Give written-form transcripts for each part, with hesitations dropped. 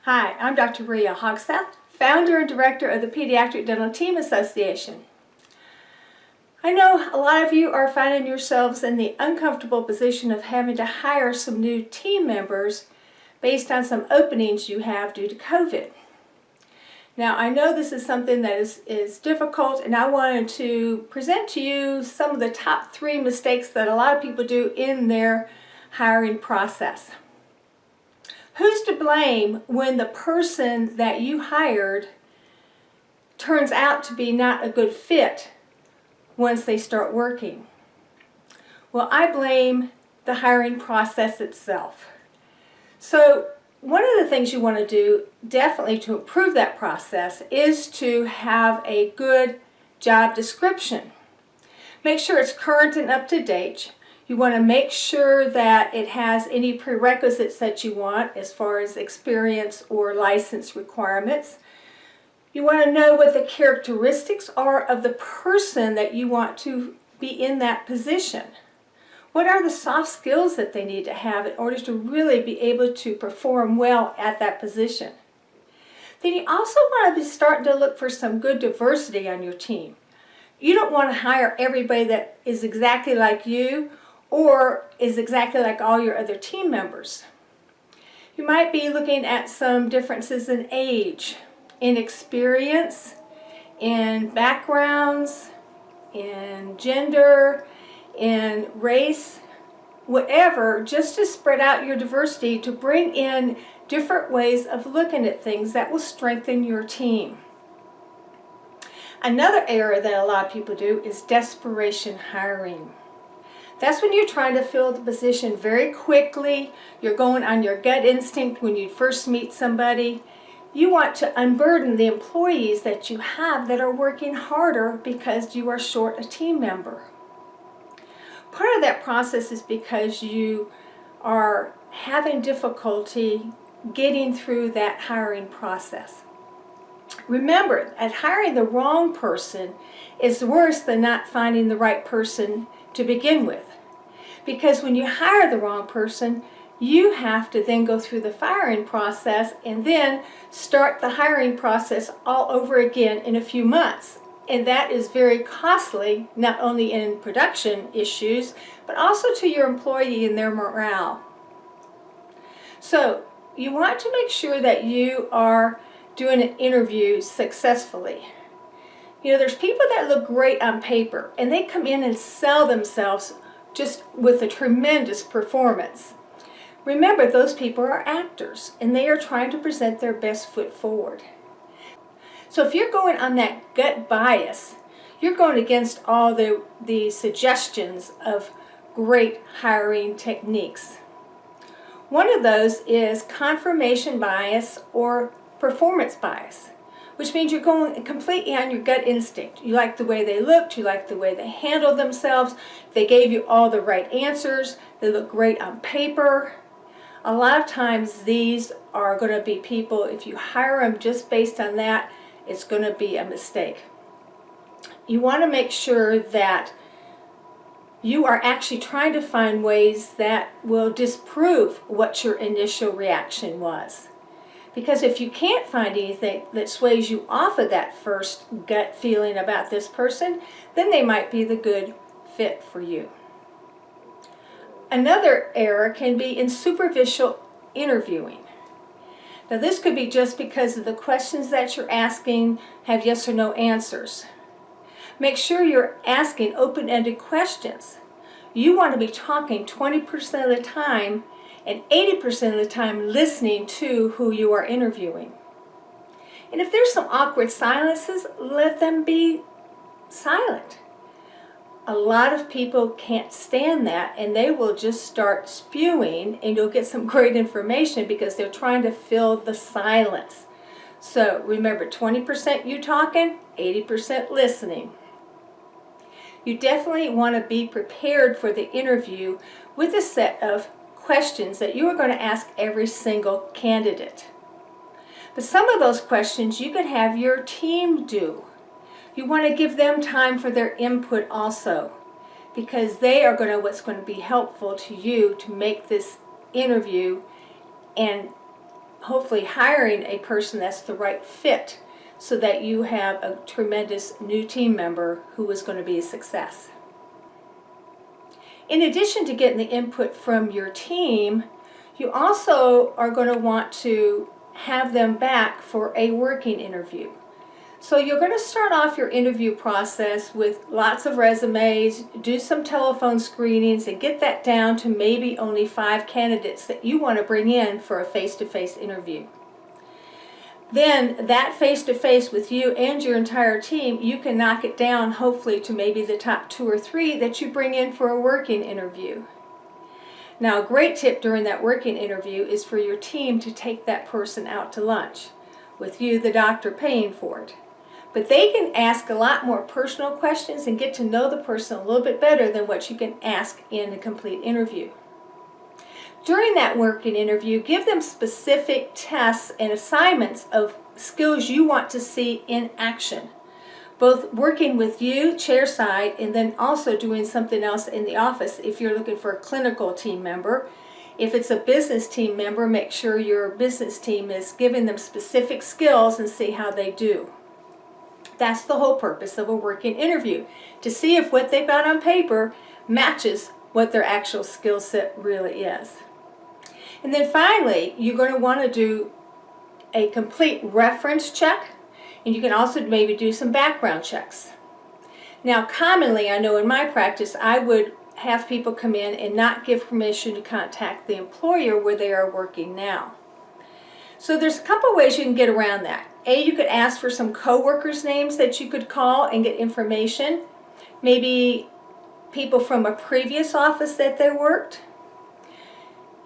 Hi, I'm Dr. Maria Hogseth, founder and director of the Pediatric Dental Team Association. I know a lot of you are finding yourselves in the uncomfortable position of having to hire some new team members based on some openings you have due to COVID. Now, I know this is something that is difficult, and I wanted to present to you some of the top 3 mistakes that a lot of people do in their hiring process. Who's to blame when the person that you hired turns out to be not a good fit once they start working? Well, I blame the hiring process itself. So one of the things you want to do, definitely to improve that process, is to have a good job description. Make sure it's current and up to date. You want to make sure that it has any prerequisites that you want as far as experience or license requirements. You want to know what the characteristics are of the person that you want to be in that position. What are the soft skills that they need to have in order to really be able to perform well at that position? Then you also want to be starting to look for some good diversity on your team. You don't want to hire everybody that is exactly like you or is exactly like all your other team members. You might be looking at some differences in age, in experience, in backgrounds, in gender, in race, whatever, just to spread out your diversity to bring in different ways of looking at things that will strengthen your team. Another error that a lot of people do is desperation hiring. That's when you're trying to fill the position very quickly. You're going on your gut instinct when you first meet somebody. You want to unburden the employees that you have that are working harder because you are short a team member. Part of that process is because you are having difficulty getting through that hiring process. Remember that hiring the wrong person is worse than not finding the right person to begin with. Because when you hire the wrong person, you have to then go through the firing process and then start the hiring process all over again in a few months. And that is very costly, not only in production issues, but also to your employee and their morale. So you want to make sure that you are doing an interview successfully. You know, there's people that look great on paper, and they come in and sell themselves just with a tremendous performance. Remember, those people are actors, and they are trying to present their best foot forward. So if you're going on that gut bias, you're going against all the suggestions of great hiring techniques. One of those is confirmation bias or performance bias, which means you're going completely on your gut instinct. You like the way they looked, you like the way they handled themselves, they gave you all the right answers, they look great on paper. A lot of times these are going to be people, if you hire them just based on that, it's going to be a mistake. You want to make sure that you are actually trying to find ways that will disprove what your initial reaction was. Because if you can't find anything that sways you off of that first gut feeling about this person, then they might be the good fit for you. Another error can be in superficial interviewing. Now this could be just because of the questions that you're asking have yes or no answers. Make sure you're asking open-ended questions. You want to be talking 20% of the time and 80% of the time listening to who you are interviewing. And if there's some awkward silences, let them be silent. A lot of people can't stand that, and they will just start spewing, and you'll get some great information because they're trying to fill the silence. So remember, 20% you talking, 80% listening. You definitely want to be prepared for the interview with a set of questions that you are going to ask every single candidate. But some of those questions you could have your team do. You want to give them time for their input also, because they are what's going to be helpful to you to make this interview and hopefully hiring a person that's the right fit so that you have a tremendous new team member who is going to be a success. In addition to getting the input from your team, you also are going to want to have them back for a working interview. So you're going to start off your interview process with lots of resumes, do some telephone screenings, and get that down to maybe only 5 candidates that you want to bring in for a face-to-face interview. Then that face-to-face with you and your entire team, you can knock it down hopefully to maybe the top 2 or 3 that you bring in for a working interview. Now, a great tip during that working interview is for your team to take that person out to lunch, with you, the doctor, paying for it. But they can ask a lot more personal questions and get to know the person a little bit better than what you can ask in a complete interview. During that working interview, give them specific tests and assignments of skills you want to see in action, both working with you, chairside, and then also doing something else in the office if you're looking for a clinical team member. If it's a business team member, make sure your business team is giving them specific skills and see how they do. That's the whole purpose of a working interview, to see if what they've got on paper matches what their actual skill set really is. And then finally, you're going to want to do a complete reference check, and you can also maybe do some background checks. Now, commonly, I know in my practice, I would have people come in and not give permission to contact the employer where they are working now. So there's a couple ways you can get around that. You could ask for some co-workers' names that you could call and get information. Maybe people from a previous office that they worked.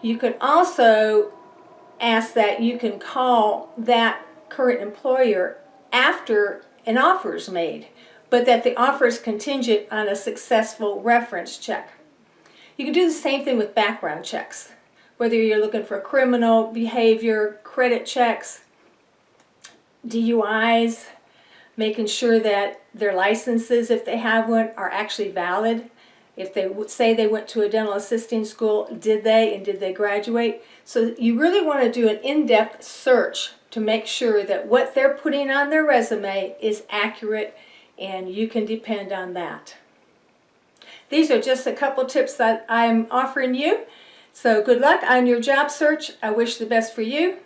You could also ask that you can call that current employer after an offer is made, but that the offer is contingent on a successful reference check. You can do the same thing with background checks, whether you're looking for criminal behavior, credit checks, DUIs, making sure that their licenses, if they have one, are actually valid. If they say they went to a dental assisting school, did they, and did they graduate? So you really want to do an in-depth search to make sure that what they're putting on their resume is accurate and you can depend on that. These are just a couple tips that I'm offering you. So good luck on your job search. I wish the best for you.